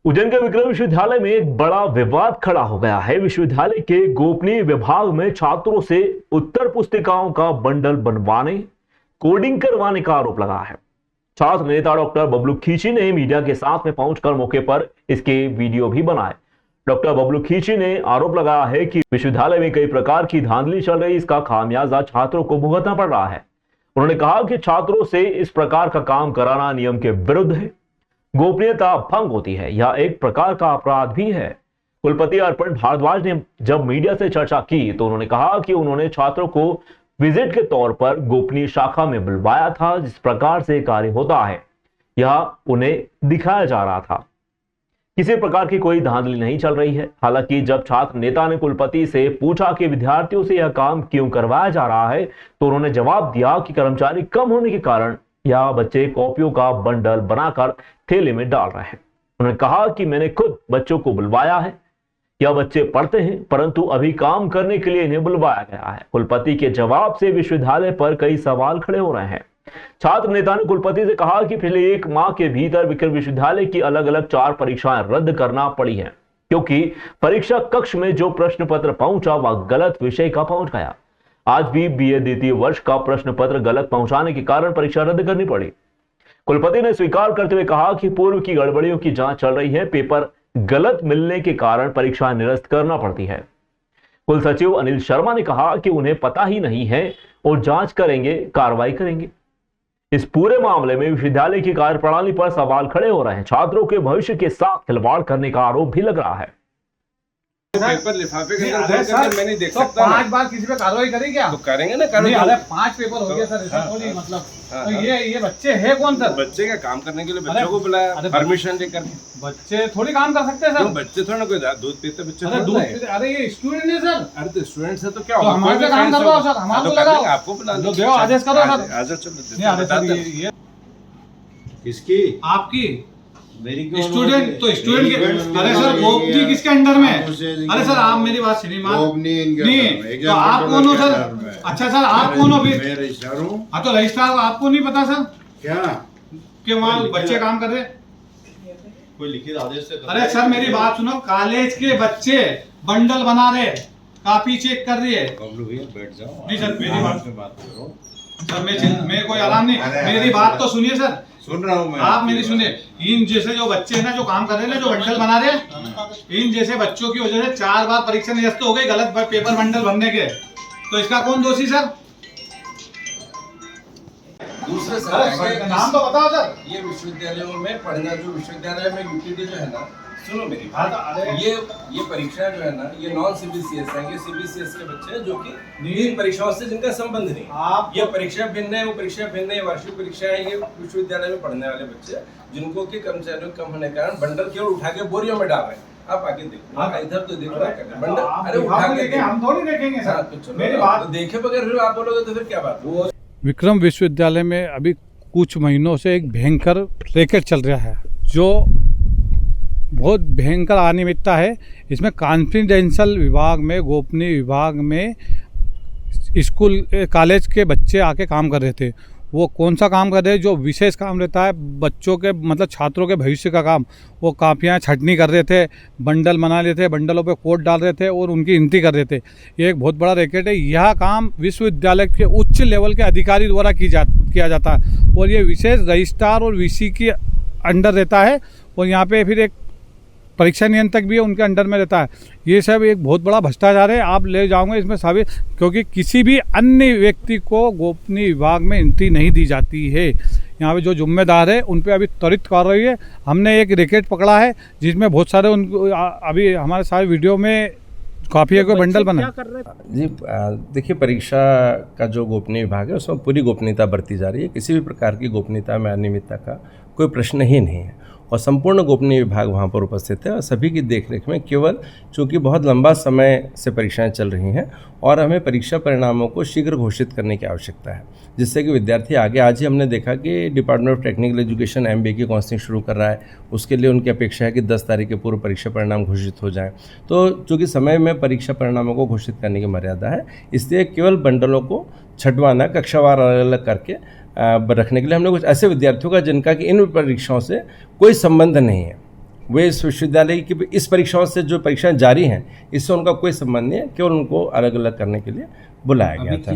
उज्जैन के विक्रम विश्वविद्यालय में एक बड़ा विवाद खड़ा हो गया है। विश्वविद्यालय के गोपनीय विभाग में छात्रों से उत्तर पुस्तिकाओं का बंडल बनवाने, कोडिंग करवाने का आरोप लगा है। छात्र नेता डॉक्टर बबलू खींची ने मीडिया के साथ में पहुंचकर मौके पर इसके वीडियो भी बनाए। डॉक्टर बबलू खींची ने आरोप लगाया है कि विश्वविद्यालय में कई प्रकार की धांधली चल रही, इसका खामियाजा छात्रों को भुगतना पड़ रहा है। उन्होंने कहा कि छात्रों से इस प्रकार का काम कराना नियम के विरुद्ध है, गोपनीयता भंग होती है, यह एक प्रकार का अपराध भी है। कुलपति अर्पण भारद्वाज ने जब मीडिया से चर्चा की तो उन्होंने कहा कि उन्होंने छात्रों को विजिट के तौर पर गोपनीय शाखा में बुलवाया था। जिस प्रकार से कार्य होता है यह उन्हें दिखाया जा रहा था, किसी प्रकार की कोई धांधली नहीं चल रही है। हालांकि जब छात्र नेता ने कुलपति से पूछा कि विद्यार्थियों से यह काम क्यों करवाया जा रहा है तो उन्होंने जवाब दिया कि कर्मचारी कम होने के कारण या बच्चे कॉपियों का बंडल बनाकर थैले में डाल रहे हैं। उन्होंने कहा कि मैंने खुद बच्चों को बुलवाया है, यह बच्चे पढ़ते हैं परंतु अभी काम करने के लिए इन्हें बुलवाया गया है। कुलपति के जवाब से विश्वविद्यालय पर कई सवाल खड़े हो रहे हैं। छात्र नेता ने कुलपति से कहा कि पिछले 1 माह के भीतर विक्रम विश्वविद्यालय की अलग अलग 4 परीक्षाएं रद्द करना पड़ी हैं, क्योंकि परीक्षा कक्ष में जो प्रश्न पत्र पहुंचा वह गलत विषय का पहुंच गया। आज भी बीए द्वितीय वर्ष का प्रश्न पत्र गलत पहुंचाने के कारण परीक्षा रद्द करनी पड़ी। कुलपति ने स्वीकार करते हुए कहा कि पूर्व की गड़बड़ियों की जांच चल रही है, पेपर गलत मिलने के कारण परीक्षा निरस्त करना पड़ती है। कुल सचिव अनिल शर्मा ने कहा कि उन्हें पता ही नहीं है और जांच करेंगे, कार्रवाई करेंगे। इस पूरे मामले में विश्वविद्यालय की कार्यप्रणाली पर सवाल खड़े हो रहे हैं। छात्रों के भविष्य के साथ खिलवाड़ करने का आरोप भी लग रहा है। पेपर लिफाफे के अंदर मैं नहीं देख सकता। 5 बार किसी पे कार्रवाई करें क्या? तो करेंगे ना, करेंगे। अरे 5 पेपर हो गया सर, ऐसा थोड़ी मतलब। तो ये बच्चे हैं कौन सर? बच्चे का काम करने के लिए बच्चों को बुलाया, परमिशन लेकर। बच्चे थोड़ी काम कर सकते हैं सर। बच्चे थोड़ा कोई दूध पीते बच्चे। अरे ये स्टूडेंट है सर। अरे तो स्टूडेंट है तो क्या होगा? हमारे पे काम करवाओ सर, हमारे को लगाओ, आपको बुला लो, दो आदेश करो सर। आदेश चलो ये किसकी? आपकी मेरी स्टूडेंट तो स्टूडेंट के। अरे सर गोपनीय किसके अंडर में? अरे सर आप मेरी बात सुनिए। नहीं तो आप कौन हो सर? अच्छा सर आप कौन हो? मैं रजिस्ट्रार हूँ। हाँ तो रजिस्ट्रार आपको नहीं पता सर क्या कि वहाँ बच्चे काम कर रहे? कोई लिखित आदेश से? अरे सर मेरी बात सुनो, कॉलेज के बच्चे बंडल बना रहे, कॉपी चेक कर रही है। बबलू भैया बैठ जाओ। नहीं सर मेरी बात करो सर, मैं कोई आराम नहीं। मेरी बात तो सुनिए सर। सुन रहा हूँ मैं। आप मेरी सुनिए। इन जैसे जो बच्चे हैं ना जो काम कर रहे हैं ना, जो बंडल बना रहे हैं, इन जैसे बच्चों की वजह से 4 बार परीक्षा निरस्त हो गई गलत पेपर बंडल भरने के। तो इसका कौन दोषी सर? दूसरे सर नाम तो बताओ सर। ये विश्वविद्यालयों में पढ़ना, जो विश्वविद्यालय में यूटीडी जो है ना, सुनो मेरी हाँ, बात। ये परीक्षा जो है ना, ये नॉन सीबीसीएस है, ये सीबीसीएस के बच्चे हैं जो कि इन परीक्षाओं से जिनका संबंध नहीं। आप ये परीक्षा भिन्न है, वो परीक्षा भिन्न है, वार्षिक परीक्षा है। ये विश्वविद्यालय में पढ़ने वाले बच्चे जिनको के कर्मचारियों कम होने के कारण बंडल केवल उठा के बोरियों में डाल रहे हैं। आप आगे देखो, इधर तो देखो बंडल। अरे उठा के हम थोड़ी देखेंगे सर। तो चलो, मेरी बात देखे बगैर आप बोलोगे तो फिर क्या बात? वो विक्रम विश्वविद्यालय में अभी कुछ महीनों से एक भयंकर रैकेट चल रहा है, जो बहुत भयंकर अनियमितता है। इसमें कॉन्फिडेंशियल विभाग में, गोपनीय विभाग में स्कूल कॉलेज के बच्चे आके काम कर रहे थे। वो कौन सा काम कर रहे हैं? जो विशेष काम रहता है बच्चों के, मतलब छात्रों के भविष्य का काम। वो कापियाँ छटनी कर रहे थे, बंडल बना रहे थे, बंडलों पे कोड डाल रहे थे और उनकी एंट्री कर रहे थे। ये एक बहुत बड़ा रैकेट है। यह काम विश्वविद्यालय के उच्च लेवल के अधिकारी द्वारा किया जाता है और ये विशेष रजिस्ट्रार और वीसी के अंडर रहता है। और यहाँ पे फिर एक परीक्षा नियंत्रक भी है, उनके अंडर में रहता है। ये सब एक बहुत बड़ा भ्रष्टाचार है। आप ले जाओगे इसमें साबित, क्योंकि किसी भी अन्य व्यक्ति को गोपनीय विभाग में एंट्री नहीं दी जाती है। यहाँ पे जो जिम्मेदार है उन पे अभी त्वरित कार्रवाई है। हमने एक रैकेट पकड़ा है जिसमें बहुत सारे अभी हमारे सारे वीडियो में काफी को बंडल बना। जी देखिए, परीक्षा का जो गोपनीय विभाग है उसमें पूरी गोपनीयता बरती जा रही है। किसी भी प्रकार की गोपनीयता में अनियमितता का कोई प्रश्न ही नहीं है और संपूर्ण गोपनीय विभाग वहाँ पर उपस्थित है और सभी की देखरेख में। केवल चूँकि बहुत लंबा समय से परीक्षाएं चल रही हैं और हमें परीक्षा परिणामों को शीघ्र घोषित करने की आवश्यकता है, जिससे कि विद्यार्थी आगे। आज ही हमने देखा कि department of technical education MBA की काउंसलिंग शुरू कर रहा है। उसके लिए उनकी अपेक्षा है कि 10 तारीख के पूर्व परीक्षा परिणाम घोषित हो जाएँ। तो चूँकि समय में परीक्षा परिणामों को घोषित करने की मर्यादा है, इसलिए केवल बंडलों को छंटवाना, कक्षावार अलग अलग करके रखने के लिए हमने कुछ ऐसे विद्यार्थियों का जिनका कि इन परीक्षाओं से कोई संबंध नहीं है, वे इस विश्वविद्यालय की इस परीक्षाओं से जो परीक्षाएं जारी हैं इससे उनका कोई संबंध नहीं है, केवल उनको अलग अलग करने के लिए बुलाया गया था।